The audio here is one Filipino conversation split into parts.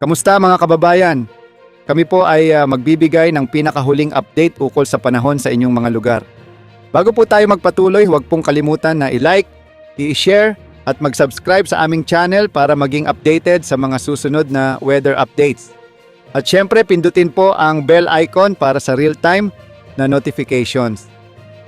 Kamusta mga kababayan? Kami po ay magbibigay ng pinakahuling update ukol sa panahon sa inyong mga lugar. Bago po tayo magpatuloy, huwag pong kalimutan na i-like, i-share at mag-subscribe sa aming channel para maging updated sa mga susunod na weather updates. At syempre, pindutin po ang bell icon para sa real-time na notifications.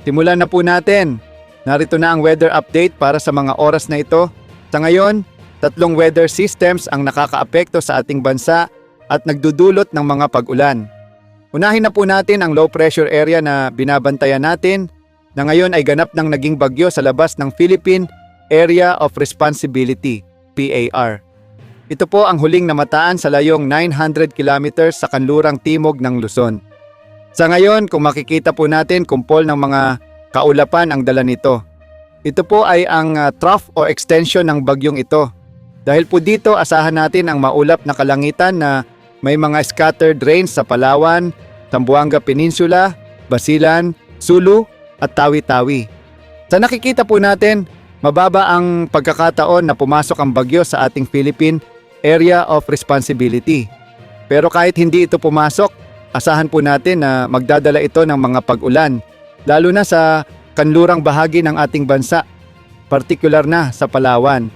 Simulan na po natin. Narito na ang weather update para sa mga oras na ito. Sa ngayon, 3 weather systems ang nakakaapekto sa ating bansa at nagdudulot ng mga pag-ulan. Unahin na po natin ang low pressure area na binabantayan natin na ngayon ay ganap ng naging bagyo sa labas ng Philippine Area of Responsibility, PAR. Ito po ang huling namataan sa layong 900 kilometers sa kanlurang timog ng Luzon. Sa ngayon, kung makikita po natin, kumpol ng mga kaulapan ang dala nito. Ito po ay ang trough o extension ng bagyong ito. Dahil po dito, asahan natin ang maulap na kalangitan na may mga scattered rains sa Palawan, Zamboanga Peninsula, Basilan, Sulu at Tawi-Tawi. Sa nakikita po natin, mababa ang pagkakataon na pumasok ang bagyo sa ating Philippine Area of Responsibility. Pero kahit hindi ito pumasok, asahan po natin na magdadala ito ng mga pag-ulan, lalo na sa kanlurang bahagi ng ating bansa, partikular na sa Palawan.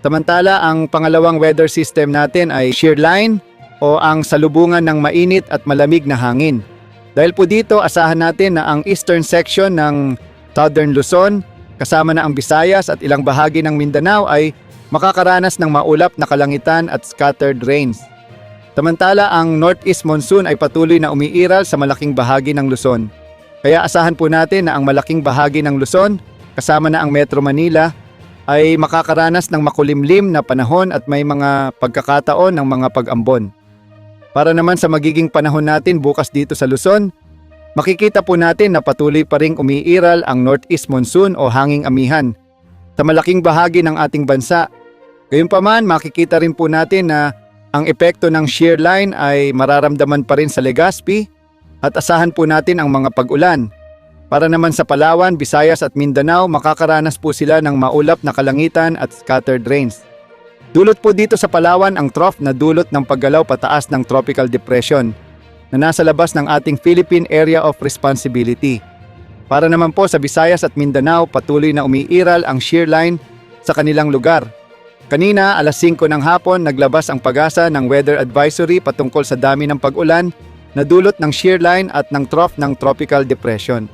Samantala, ang pangalawang weather system natin ay shear line o ang salubungan ng mainit at malamig na hangin. Dahil po dito, asahan natin na ang eastern section ng Southern Luzon, kasama na ang Visayas at ilang bahagi ng Mindanao ay makakaranas ng maulap na kalangitan at scattered rains. Samantala, ang northeast monsoon ay patuloy na umiiral sa malaking bahagi ng Luzon. Kaya asahan po natin na ang malaking bahagi ng Luzon, kasama na ang Metro Manila, ay makakaranas ng makulimlim na panahon at may mga pagkakataon ng mga pag-ambon. Para naman sa magiging panahon natin bukas dito sa Luzon, makikita po natin na patuloy pa ring umiiral ang northeast monsoon o hanging amihan sa malaking bahagi ng ating bansa. Gayunpaman, makikita rin po natin na ang epekto ng shear line ay mararamdaman pa rin sa Legazpi at asahan po natin ang mga pag-ulan. Para naman sa Palawan, Visayas at Mindanao, makakaranas po sila ng maulap na kalangitan at scattered rains. Dulot po dito sa Palawan ang trough na dulot ng paggalaw pataas ng tropical depression na nasa labas ng ating Philippine Area of Responsibility. Para naman po sa Visayas at Mindanao, patuloy na umiiral ang shear line sa kanilang lugar. Kanina, alas 5 ng hapon, naglabas ang Pag-asa ng weather advisory patungkol sa dami ng pag-ulan na dulot ng shear line at ng trough ng tropical depression.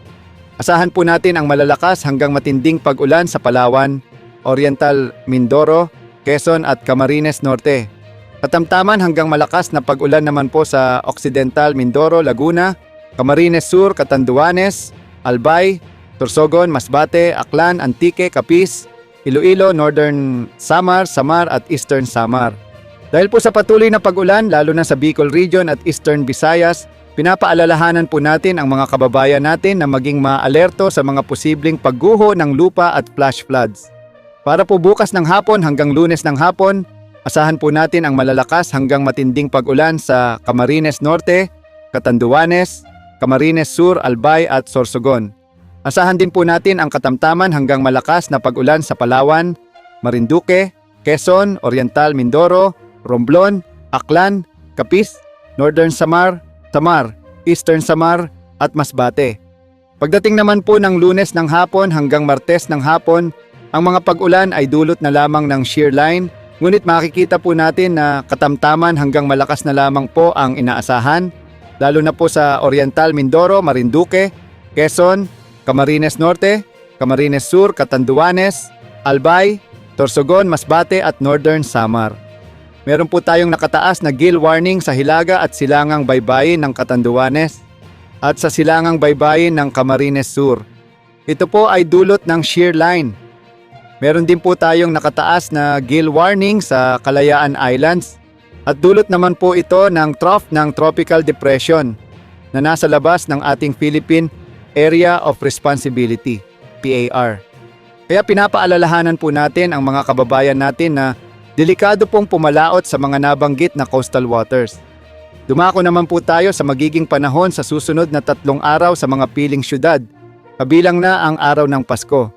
Asahan po natin ang malalakas hanggang matinding pag-ulan sa Palawan, Oriental Mindoro, Quezon at Camarines Norte. Katamtaman hanggang malakas na pag-ulan naman po sa Occidental Mindoro, Laguna, Camarines Sur, Catanduanes, Albay, Sorsogon, Masbate, Aklan, Antique, Capiz, Iloilo, Northern Samar, Samar at Eastern Samar. Dahil po sa patuloy na pag-ulan, lalo na sa Bicol Region at Eastern Visayas, pinapaalalahanan po natin ang mga kababayan natin na maging maalerto sa mga posibleng pagguho ng lupa at flash floods. Para po bukas ng hapon hanggang Lunes ng hapon, asahan po natin ang malalakas hanggang matinding pag-ulan sa Camarines Norte, Catanduanes, Camarines Sur, Albay at Sorsogon. Asahan din po natin ang katamtaman hanggang malakas na pag-ulan sa Palawan, Marinduque, Quezon, Oriental Mindoro, Romblon, Aklan, Capiz, Northern Samar, Samar, Eastern Samar at Masbate. Pagdating naman po ng Lunes ng hapon hanggang Martes ng hapon, ang mga pag-ulan ay dulot na lamang ng shear line, ngunit makikita po natin na katamtaman hanggang malakas na lamang po ang inaasahan, lalo na po sa Oriental Mindoro, Marinduque, Quezon, Camarines Norte, Camarines Sur, Catanduanes, Albay, Sorsogon, Masbate at Northern Samar. Meron po tayong nakataas na gale warning sa Hilaga at Silangang Baybayin ng Catanduanes at sa Silangang Baybayin ng Camarines Sur. Ito po ay dulot ng shear line. Meron din po tayong nakataas na gale warning sa Kalayaan Islands at dulot naman po ito ng trough ng tropical depression na nasa labas ng ating Philippine Area of Responsibility, PAR. Kaya pinapaalalahanan po natin ang mga kababayan natin na delikado pong pumalaot sa mga nabanggit na coastal waters. Dumako naman po tayo sa magiging panahon sa susunod na 3 araw sa mga piling syudad, kabilang na ang araw ng Pasko.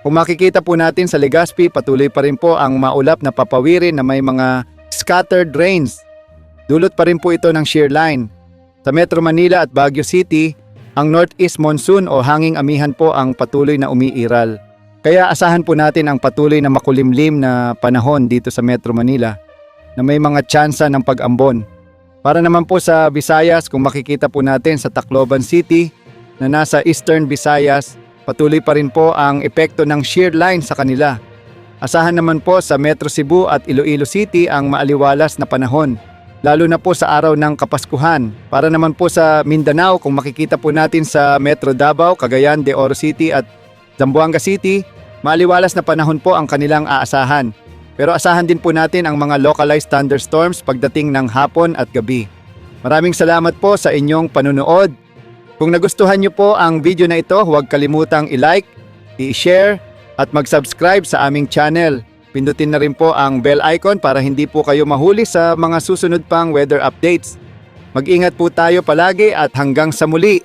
Kung makikita po natin sa Legazpi, patuloy pa rin po ang maulap na papawirin na may mga scattered rains. Dulot pa rin po ito ng shear line. Sa Metro Manila at Baguio City, ang northeast monsoon o hanging amihan po ang patuloy na umiiral. Kaya asahan po natin ang patuloy na makulimlim na panahon dito sa Metro Manila na may mga tsansa ng pag-ambon. Para naman po sa Visayas, kung makikita po natin sa Tacloban City na nasa Eastern Visayas, patuloy pa rin po ang epekto ng shear line sa kanila. Asahan naman po sa Metro Cebu at Iloilo City ang maaliwalas na panahon, lalo na po sa araw ng Kapaskuhan. Para naman po sa Mindanao, kung makikita po natin sa Metro Davao, Cagayan de Oro City at Zamboanga City, maaliwalas na panahon po ang kanilang aasahan. Pero asahan din po natin ang mga localized thunderstorms pagdating ng hapon at gabi. Maraming salamat po sa inyong panunood. Kung nagustuhan niyo po ang video na ito, huwag kalimutang i-like, i-share at mag-subscribe sa aming channel. Pindutin na rin po ang bell icon para hindi po kayo mahuli sa mga susunod pang weather updates. Mag-ingat po tayo palagi at hanggang sa muli.